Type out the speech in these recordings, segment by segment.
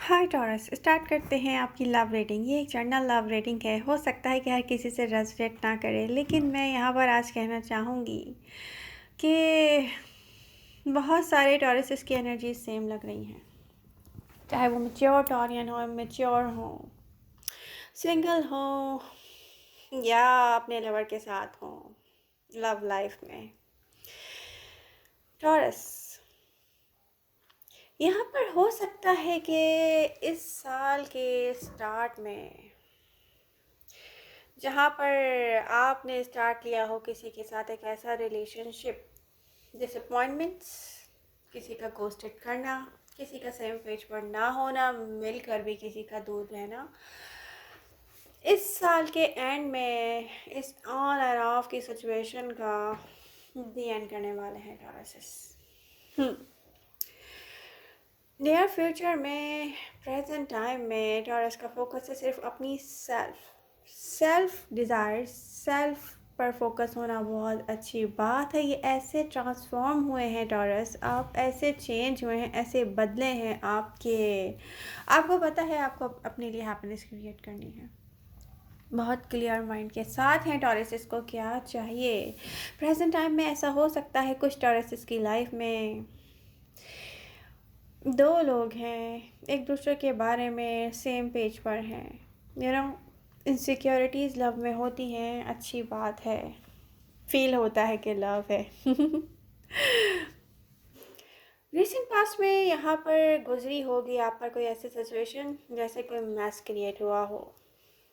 हाय taurus, start करते हैं आपकी लव रेटिंग। ये एक जनरल लव रेटिंग है। हो सकता है कि हर किसी से रेजोनेट ना करे, लेकिन मैं यहाँ पर आज कहना चाहूँगी कि बहुत सारे टॉरसेस की एनर्जी सेम लग रही हैं, चाहे वो मैच्योर टॉरियन हो, मैच्योर हो, सिंगल हो या अपने लवर के साथ हो लव लाइफ में। टॉरस, यहाँ पर हो सकता है कि इस साल के स्टार्ट में जहाँ पर आपने स्टार्ट किया हो किसी के साथ एक ऐसा रिलेशनशिप, डिसअपॉइंटमेंट्स, किसी का गोस्टेड करना, किसी का सेम पेज पर ना होना, मिलकर भी किसी का दूर रहना, इस साल के एंड में इस ऑन एंड ऑफ की सिचुएशन का दी एंड करने वाले हैं टॉरसेस। नियर फ्यूचर में, प्रेजेंट टाइम में टॉरस का फोकस है सिर्फ अपनी सेल्फ डिज़ायर, सेल्फ पर फोकस होना बहुत अच्छी बात है। ये ऐसे ट्रांसफॉर्म हुए हैं टॉरस, आप ऐसे चेंज हुए हैं, ऐसे बदले हैं आपको पता है आपको अपने लिए हैप्पीनेस क्रिएट करनी है। बहुत क्लियर माइंड के साथ हैं टॉरसेस को क्या चाहिए। प्रेजेंट टाइम में ऐसा हो सकता है कुछ टॉरसेस की लाइफ में दो लोग हैं, एक दूसरे के बारे में सेम पेज पर हैं। इनसिक्योरिटीज़ लव में होती हैं, अच्छी बात है, फील होता है कि लव है। रिसेंट पास्ट में यहाँ पर गुजरी होगी आप पर कोई ऐसी सिचुएशन जैसे कोई मैस क्रिएट हुआ हो,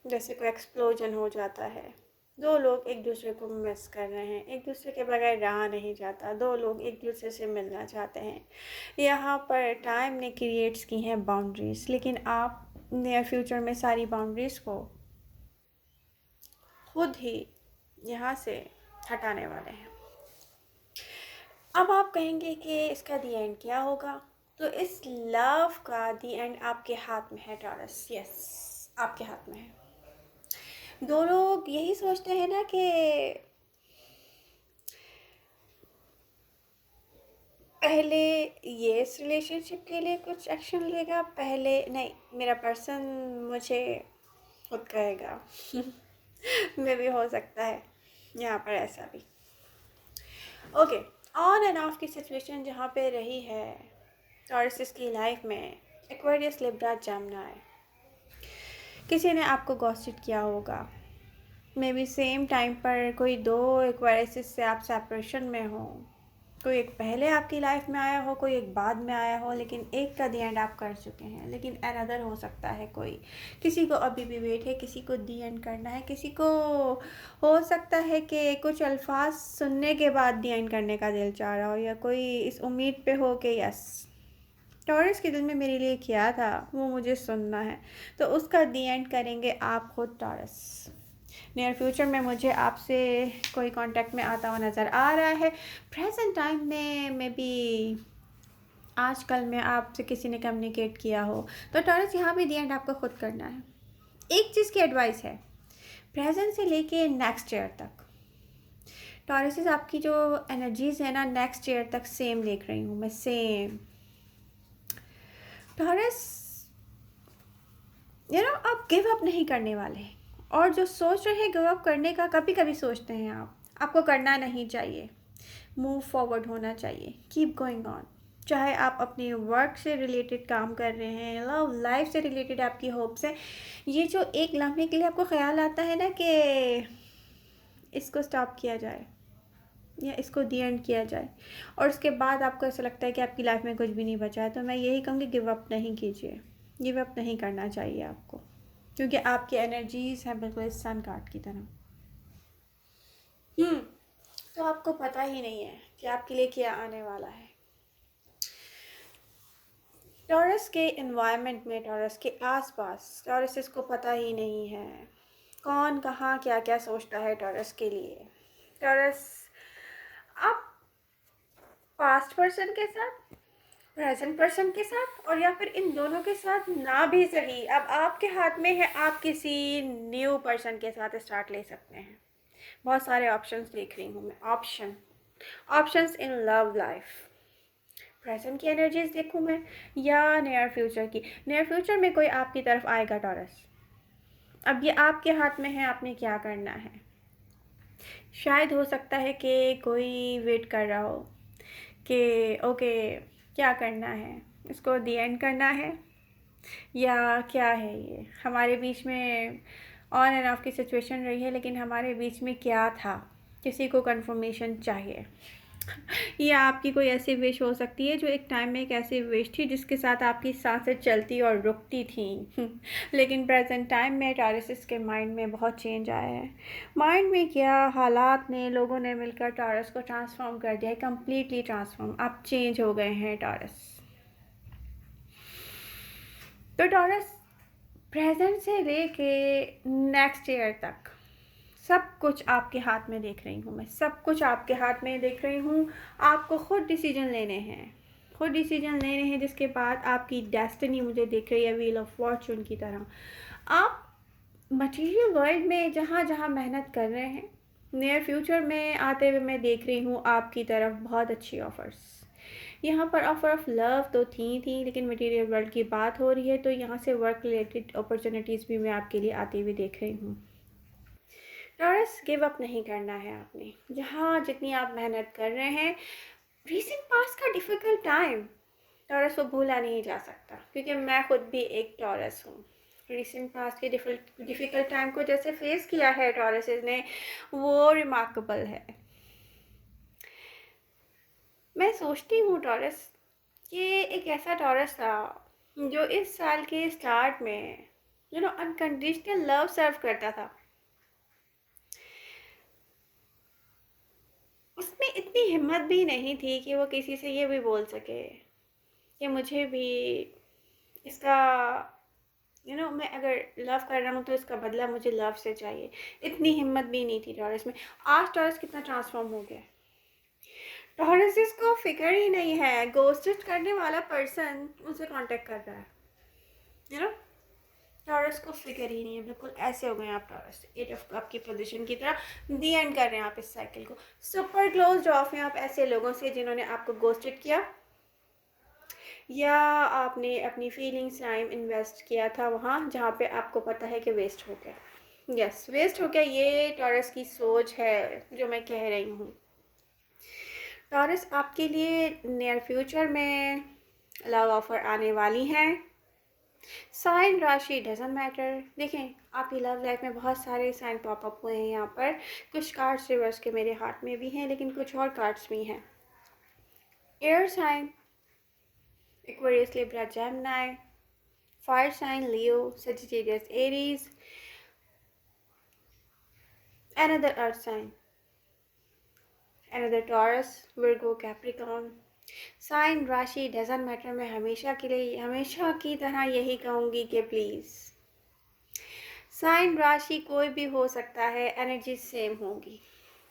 जैसे कोई एक्सप्लोजन हो जाता है। दो लोग एक दूसरे को मिस कर रहे हैं, एक दूसरे के बगैर रहा नहीं जाता, दो लोग एक दूसरे से मिलना चाहते हैं। यहाँ पर टाइम ने क्रिएट्स की हैं बाउंड्रीज, लेकिन आप नियर फ्यूचर में सारी बाउंड्रीज को खुद ही यहाँ से हटाने वाले हैं। अब आप कहेंगे कि इसका दी एंड क्या होगा, तो इस लव का दी एंड आपके हाथ में है टॉरस। यस, आपके हाथ में है। दो लोग यही सोचते हैं ना कि पहले ये इस रिलेशनशिप के लिए कुछ एक्शन लेगा, पहले नहीं, मेरा पर्सन मुझे खुद कहेगा। मे भी हो सकता है यहाँ पर ऐसा भी। ओके, ऑन एंड ऑफ की सिचुएशन जहाँ पे रही है टॉरसेस की लाइफ में, एक्वेरियस, लिब्रा, जेमिनी, किसी ने आपको गॉसिप किया होगा। मे बी सेम टाइम पर कोई दो एक्वेरियस से आप सेपरेशन में हो, कोई एक पहले आपकी लाइफ में आया हो, कोई एक बाद में आया हो, लेकिन एक का दी एंड आप कर चुके हैं। लेकिन अनदर हो सकता है कोई, किसी को अभी भी वेट है, किसी को दी एंड करना है, किसी को हो सकता है कि कुछ अल्फाज सुनने के बाद दी एंड करने का दिल चाह रहा हो, या कोई इस उम्मीद पे हो कि यस, टॉरस के दिल में मेरे लिए क्या था वो मुझे सुनना है, तो उसका दी एंड करेंगे आप खुद टॉरस। नियर फ्यूचर में मुझे आपसे कोई कांटेक्ट में आता हुआ नज़र आ रहा है। प्रेजेंट टाइम में मे बी आजकल में आपसे किसी ने कम्युनिकेट किया हो, तो टॉरस यहाँ भी दी एंड आपको खुद करना है। एक चीज़ की एडवाइस है, प्रेजेंट से लेके नेक्स्ट ईयर तक टॉरसेस आपकी जो एनर्जीज है ना, नेक्स्ट ईयर तक सेम देख रही हूँ मैं, सेम। टॉरस, आप गिव अप नहीं करने वाले, और जो सोच रहे हैं गिव अप करने का, कभी कभी सोचते हैं आपको करना नहीं चाहिए, मूव फॉरवर्ड होना चाहिए, कीप गोइंग ऑन। चाहे आप अपने वर्क से रिलेटेड काम कर रहे हैं, लव लाइफ से रिलेटेड आपकी होप्स हैं, ये जो एक लम्हे के लिए आपको ख्याल आता है ना कि इसको स्टॉप किया जाए या इसको दी एंड किया जाए, और उसके बाद आपको ऐसा लगता है कि आपकी लाइफ में कुछ भी नहीं बचा है, तो मैं यही कहूँगी गिव अप नहीं कीजिए, गिव अप नहीं करना चाहिए आपको, क्योंकि आपकी एनर्जीज हैं बिल्कुल इस सन कार्ड की तरह। तो आपको पता ही नहीं है कि आपके लिए क्या आने वाला है। टॉरस के इन्वायरमेंट में, टॉरस के आसपास, टॉरस इसको पता ही नहीं है कौन कहाँ क्या क्या सोचता है टॉरस के लिए। टॉरस, आप पास्ट पर्सन के साथ, प्रेजेंट पर्सन के साथ, और या फिर इन दोनों के साथ ना भी सही, अब आपके हाथ में है, आप किसी न्यू पर्सन के साथ स्टार्ट ले सकते हैं। बहुत सारे ऑप्शंस देख रही हूँ मैं, options in love life. Present की एनर्जीज देखूं मैं या नियर फ्यूचर की? नियर फ्यूचर में कोई आपकी तरफ आएगा टॉरस। अब ये आपके हाथ में है, आपने क्या करना है। शायद हो सकता है कि कोई वेट कर रहा हो कि ओके क्या करना है, इसको दी एंड करना है या क्या है। ये हमारे बीच में ऑन एंड ऑफ की सिचुएशन रही है, लेकिन हमारे बीच में क्या था, किसी को कंफर्मेशन चाहिए। ये आपकी कोई ऐसी विश हो सकती है जो एक टाइम में एक ऐसी विश थी जिसके साथ आपकी सांसें चलती और रुकती थी। लेकिन प्रेजेंट टाइम में टॉरस के माइंड में बहुत चेंज आया है। माइंड में क्या, हालात ने, लोगों ने मिलकर टॉरस को ट्रांसफॉर्म कर दिया है, कम्प्लीटली ट्रांसफॉर्म। आप चेंज हो गए हैं टॉरस। तो टॉरस प्रेजेंट से लेके नेक्स्ट ईयर तक सब कुछ आपके हाथ में देख रही हूँ मैं, सब कुछ आपके हाथ में देख रही हूँ। आपको खुद डिसीजन लेने हैं, खुद डिसीजन लेने हैं, जिसके बाद आपकी डेस्टिनी मुझे दिख रही है व्हील ऑफ फॉर्चून की तरह। आप मटेरियल वर्ल्ड में जहाँ जहाँ मेहनत कर रहे हैं, नियर फ्यूचर में आते हुए मैं देख रही हूँ आपकी तरफ बहुत अच्छी ऑफ़र्स। यहाँ पर ऑफ़र ऑफ लव तो थी, लेकिन मटेरियल वर्ल्ड की बात हो रही है, तो यहाँ से वर्क रिलेटेड अपॉर्चुनिटीज़ भी मैं आपके लिए आती हुई देख रही हूँ। टॉरस गिव अप नहीं करना है आपने, जहाँ जितनी आप मेहनत कर रहे हैं। रीसेंट पास्ट का डिफ़िकल्ट टाइम टॉरस को भूला नहीं जा सकता, क्योंकि मैं खुद भी एक टॉरस हूँ। रीसेंट पास्ट के डिफ़िकल्ट टाइम को जैसे फेस किया है टॉरस ने, वो रिमार्केबल है। मैं सोचती हूँ टॉरस कि एक ऐसा टॉरस था जो इस साल के स्टार्ट में अनकंडीशनल लव सर्व करता था। उसमें इतनी हिम्मत भी नहीं थी कि वो किसी से ये भी बोल सके कि मुझे भी इसका मैं अगर लव कर रहा हूँ तो इसका बदला मुझे लव से चाहिए। इतनी हिम्मत भी नहीं थी टॉरस में। आज टॉरस कितना ट्रांसफॉर्म हो गया। टॉरस को फिक्र ही नहीं है, गोस्टेड करने वाला पर्सन उनसे कांटेक्ट कर रहा है। टॉरस को फिक्र ही नहीं है, बिल्कुल ऐसे हो गए आप टॉरस, 8 ऑफ कप की पोजीशन की तरह दी एंड कर रहे हैं आप इस साइकिल को। सुपर क्लोज ऑफ हैं आप ऐसे लोगों से जिन्होंने आपको गोस्टेड किया, या आपने अपनी फीलिंग्स टाइम इन्वेस्ट किया था वहाँ जहाँ पे आपको पता है कि वेस्ट हो गया। यस, वेस्ट हो गया। ये टॉरस की सोच है जो मैं कह रही हूँ। टॉरस आपके लिए नियर फ्यूचर में लव ऑफर आने वाली हैं। साइन राशि डजंट मैटर। देखें, आपकी लव लाइफ में बहुत सारे साइन पॉप अप हुए हैं यहाँ पर। कुछ कार्ड्स रिवर्स के मेरे हाथ में भी हैं, लेकिन कुछ और कार्ड्स भी हैं। Air sign Aquarius, Libra, Gemini. Fire sign Leo, Sagittarius, Aries. Another earth sign, another Taurus, Virgo, Capricorn. Sign राशि डजंट मैटर। मैं हमेशा के लिए, हमेशा की तरह यही कहूँगी कि प्लीज़, साइन राशि कोई भी हो सकता है, एनर्जी सेम होगी।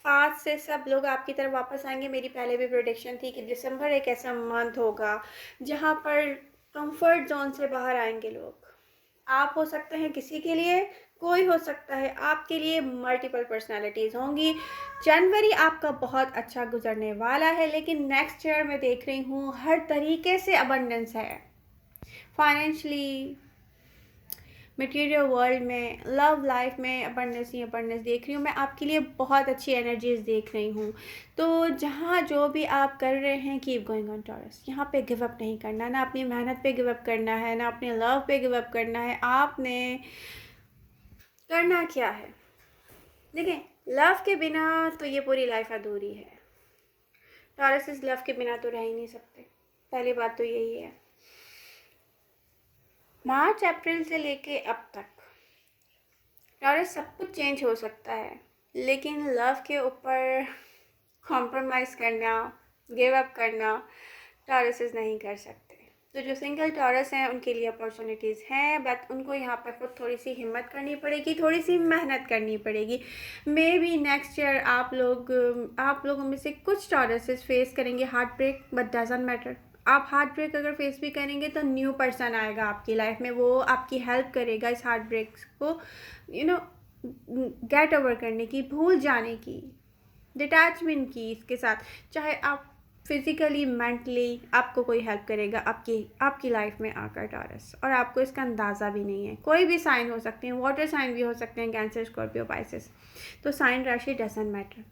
आज से सब लोग आपकी तरफ वापस आएंगे। मेरी पहले भी प्रोडिक्शन थी कि दिसंबर एक ऐसा मंथ होगा जहाँ पर कंफर्ट जोन से बाहर आएंगे लोग। आप हो सकते हैं किसी के लिए, कोई हो सकता है आपके लिए, मल्टीपल पर्सनालिटीज़ होंगी। जनवरी आपका बहुत अच्छा गुजरने वाला है, लेकिन नेक्स्ट ईयर मैं देख रही हूँ हर तरीके से अबंडेंस है। फाइनेंशली, मटेरियल वर्ल्ड में, लव लाइफ में अबंडेंस ही अबंडेंस देख रही हूँ मैं। आपके लिए बहुत अच्छी एनर्जीज देख रही हूँ। तो जहाँ जो भी आप कर रहे हैं, कीप गोइंग ऑन टॉरस। यहाँ पे गिव अप नहीं करना, ना अपनी मेहनत पे गिव अप करना है, ना अपने लव पे गिव अप करना है। आपने करना क्या है, देखें, लव के बिना तो ये पूरी लाइफ अधूरी है। टॉरस इस लव के बिना तो रह ही नहीं सकते, पहली बात तो यही है। मार्च अप्रैल से लेके अब तक टॉरस सब कुछ चेंज हो सकता है, लेकिन लव के ऊपर कॉम्प्रोमाइज़ करना, गिव अप करना टॉरसेस नहीं कर सकते। तो जो सिंगल टॉरस हैं उनके लिए अपॉर्चुनिटीज़ हैं, बट उनको यहाँ पर खुद थोड़ी सी हिम्मत करनी पड़ेगी, थोड़ी सी मेहनत करनी पड़ेगी। मे बी नेक्स्ट ईयर आप लोगों में से कुछ टॉरसेस फेस करेंगे heartbreak, but doesn't matter. आप हार्ट ब्रेक अगर फेस भी करेंगे तो न्यू पर्सन आएगा आपकी लाइफ में, वो आपकी हेल्प करेगा इस हार्ट ब्रेक को गेट ओवर करने की, भूल जाने की, डिटैचमेंट की इसके साथ। चाहे आप फिज़िकली मेंटली आपको कोई हेल्प करेगा आपकी आपकी लाइफ में आकर टॉरस, और आपको इसका अंदाज़ा भी नहीं है। कोई भी साइन हो सकते हैं, वाटर साइन भी हो सकते हैं, कैंसर, स्कॉर्पियो, पाइसेस, तो साइन राशि doesn't matter.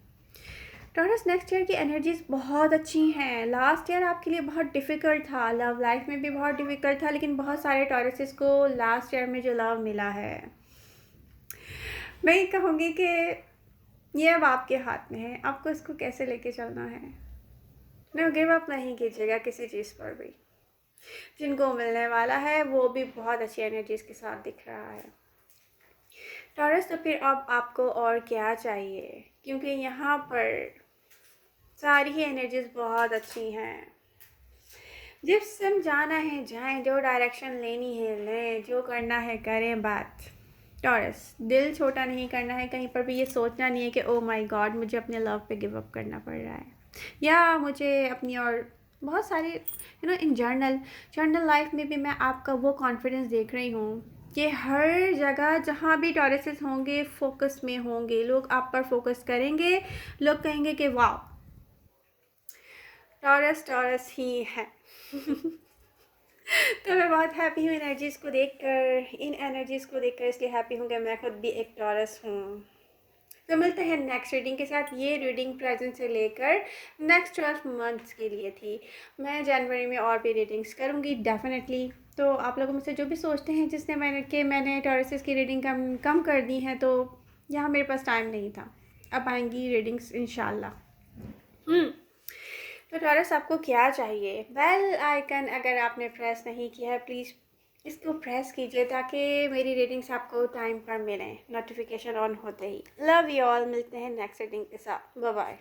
Taurus next year की एनर्जीज बहुत अच्छी हैं। लास्ट ईयर आपके लिए बहुत डिफ़िकल्ट था, लव लाइफ में भी बहुत डिफ़िकल्ट था, लेकिन बहुत सारे टॉरसेस को लास्ट ईयर में जो लव मिला है, मैं ये कहूँगी कि ये अब आपके हाथ में है, आपको इसको कैसे लेके चलना है। नो, गिव अप नहीं कीजिएगा किसी चीज़ पर भी। जिनको मिलने वाला है वो भी बहुत अच्छी एनर्जीज के साथ दिख रहा है। टॉरस, तो फिर अब आपको और क्या चाहिए, क्योंकि यहाँ पर सारी ही एनर्जीज बहुत अच्छी हैं। जिस समय जाना है जाएं, जो डायरेक्शन लेनी है लें, जो करना है करें। बात टॉरस, दिल छोटा नहीं करना है, कहीं पर भी ये सोचना नहीं है कि ओ माय गॉड मुझे अपने लव पे गिव अप करना पड़ रहा है, या मुझे अपनी, और बहुत सारे इन जर्नल लाइफ में भी मैं आपका वो कॉन्फिडेंस देख रही हूँ कि हर जगह जहाँ भी टॉरसेस होंगे फोकस में होंगे, लोग आप पर फोकस करेंगे, लोग कहेंगे कि वाह टॉरस टॉरस ही है। तो मैं बहुत हैप्पी हूँ एनर्जीज़ को देखकर, इन एनर्जीज़ को देखकर इसलिए हैप्पी हूँ कि मैं खुद भी एक टॉरस हूँ। तो मिलते हैं नेक्स्ट रीडिंग के साथ। ये रीडिंग प्रेजेंट से लेकर नेक्स्ट 12 मंथ्स के लिए थी। मैं जनवरी में और भी रीडिंग्स करूँगी डेफिनेटली। तो आप लोग मुझसे जो भी सोचते हैं जिसने मैंने टॉरसेस की रीडिंग कम कर दी है, तो यहाँ मेरे पास टाइम नहीं था, अब आएंगी रीडिंग्स इंशाल्लाह। तो टॉरस, आपको क्या चाहिए? बेल आइकन अगर आपने प्रेस नहीं किया है प्लीज़ इसको प्रेस कीजिए ताकि मेरी रीडिंग्स आपको टाइम पर मिलें, नोटिफिकेशन ऑन होते ही। लव यू ऑल, मिलते हैं नेक्स्ट रीडिंग के साथ। Bye bye.